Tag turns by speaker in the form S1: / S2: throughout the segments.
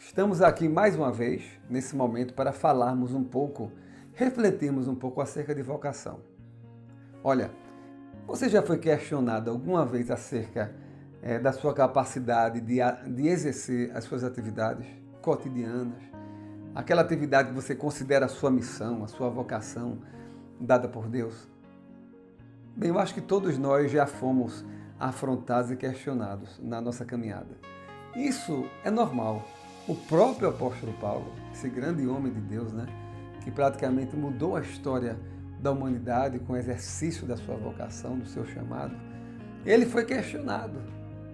S1: Estamos aqui mais uma vez, nesse momento, para falarmos um pouco, refletirmos um pouco acerca de vocação. Olha, você já foi questionado alguma vez acerca da sua capacidade de exercer as suas atividades cotidianas? Aquela atividade que você considera a sua missão, a sua vocação dada por Deus? Bem, eu acho que todos nós já fomos afrontados e questionados na nossa caminhada. Isso é normal. O próprio apóstolo Paulo, esse grande homem de Deus, que praticamente mudou a história da humanidade com o exercício da sua vocação, do seu chamado, ele foi questionado.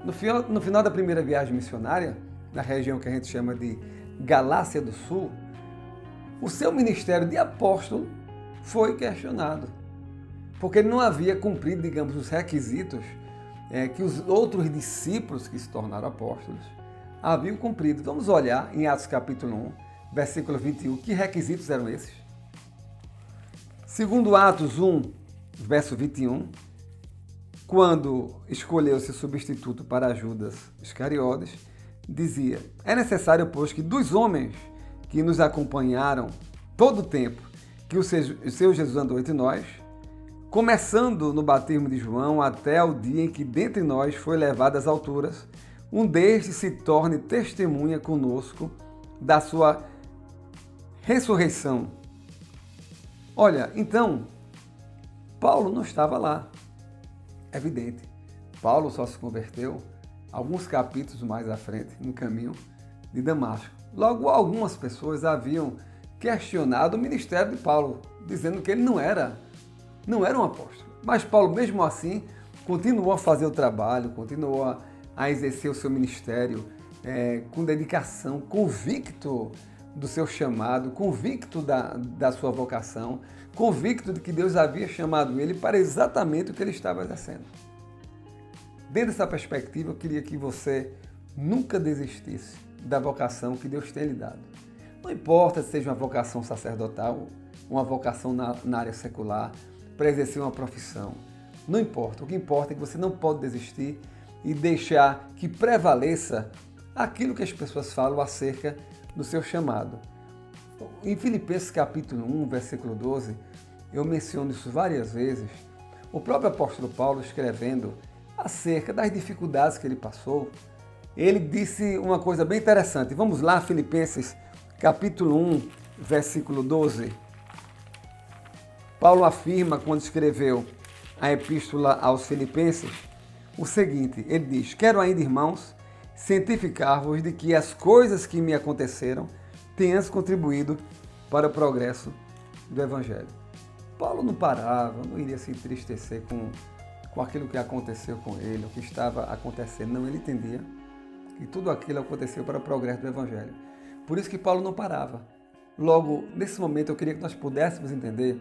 S1: No final da primeira viagem missionária, na região que a gente chama de Galácia do Sul, o seu ministério de apóstolo foi questionado, porque ele não havia cumprido, digamos, os requisitos que os outros discípulos que se tornaram apóstolos haviam cumprido. Vamos olhar em Atos capítulo 1, versículo 21, que requisitos eram esses? Segundo Atos 1, verso 21, quando escolheu-se substituto para Judas Iscariotes, dizia: é necessário, pois, que dos homens que nos acompanharam todo o tempo que o seu Jesus andou entre nós, começando no batismo de João até o dia em que dentre nós foi levado às alturas, um destes se torne testemunha conosco da sua ressurreição. Olha, então, Paulo não estava lá. É evidente. Paulo só se converteu alguns capítulos mais à frente, no caminho de Damasco. Logo, algumas pessoas haviam questionado o ministério de Paulo, dizendo que ele não era um apóstolo. Mas Paulo, mesmo assim, continuou a fazer o trabalho, continuou a exercer o seu ministério com dedicação, convicto do seu chamado, convicto da sua vocação, convicto de que Deus havia chamado ele para exatamente o que ele estava exercendo. Dentro dessa perspectiva, eu queria que você nunca desistisse da vocação que Deus tem lhe dado. Não importa se seja uma vocação sacerdotal, uma vocação na área secular, para exercer uma profissão. Não importa. O que importa é que você não pode desistir e deixar que prevaleça aquilo que as pessoas falam acerca do seu chamado. Em Filipenses capítulo 1, versículo 12, eu menciono isso várias vezes. O próprio apóstolo Paulo, escrevendo acerca das dificuldades que ele passou, ele disse uma coisa bem interessante. Vamos lá, Filipenses capítulo 1, versículo 12. Paulo afirma, quando escreveu a epístola aos Filipenses, o seguinte, ele diz: quero ainda, irmãos, cientificar-vos de que as coisas que me aconteceram tenham contribuído para o progresso do Evangelho. Paulo não parava, não iria se entristecer com aquilo que aconteceu com ele, o que estava acontecendo. Não, ele entendia que tudo aquilo aconteceu para o progresso do Evangelho. Por isso que Paulo não parava. Logo, nesse momento, eu queria que nós pudéssemos entender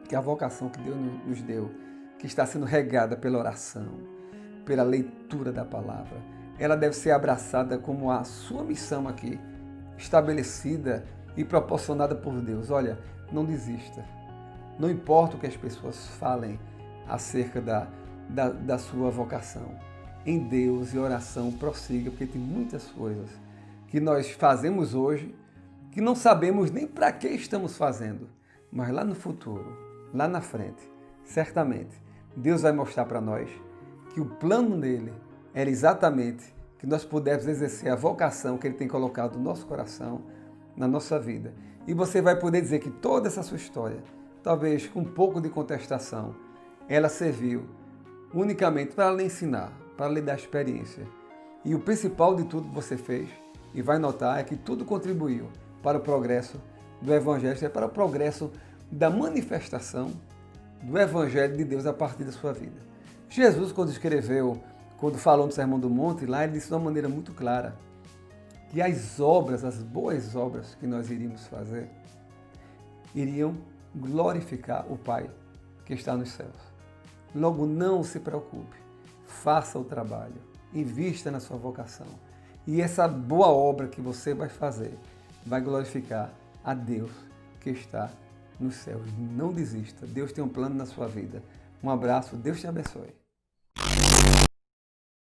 S1: que a vocação que Deus nos deu, que está sendo regada pela oração, pela leitura da palavra, ela deve ser abraçada como a sua missão aqui, estabelecida e proporcionada por Deus. Olha, não desista. Não importa o que as pessoas falem acerca da sua vocação. Em Deus e oração prossiga, porque tem muitas coisas que nós fazemos hoje que não sabemos nem para que estamos fazendo, mas lá no futuro, lá na frente, certamente, Deus vai mostrar para nós que o plano dele era exatamente que nós pudéssemos exercer a vocação que ele tem colocado no nosso coração, na nossa vida. E você vai poder dizer que toda essa sua história, talvez com um pouco de contestação, ela serviu unicamente para lhe ensinar, para lhe dar experiência. E o principal de tudo que você fez, e vai notar, é que tudo contribuiu para o progresso do Evangelho, para o progresso da manifestação do Evangelho de Deus a partir da sua vida. Jesus, quando falou no Sermão do Monte, lá ele disse de uma maneira muito clara que as boas obras que nós iríamos fazer, iriam glorificar o Pai que está nos céus. Logo, não se preocupe, faça o trabalho, invista na sua vocação. E essa boa obra que você vai fazer vai glorificar a Deus que está nos céus. Não desista. Deus tem um plano na sua vida. Um abraço. Deus te abençoe.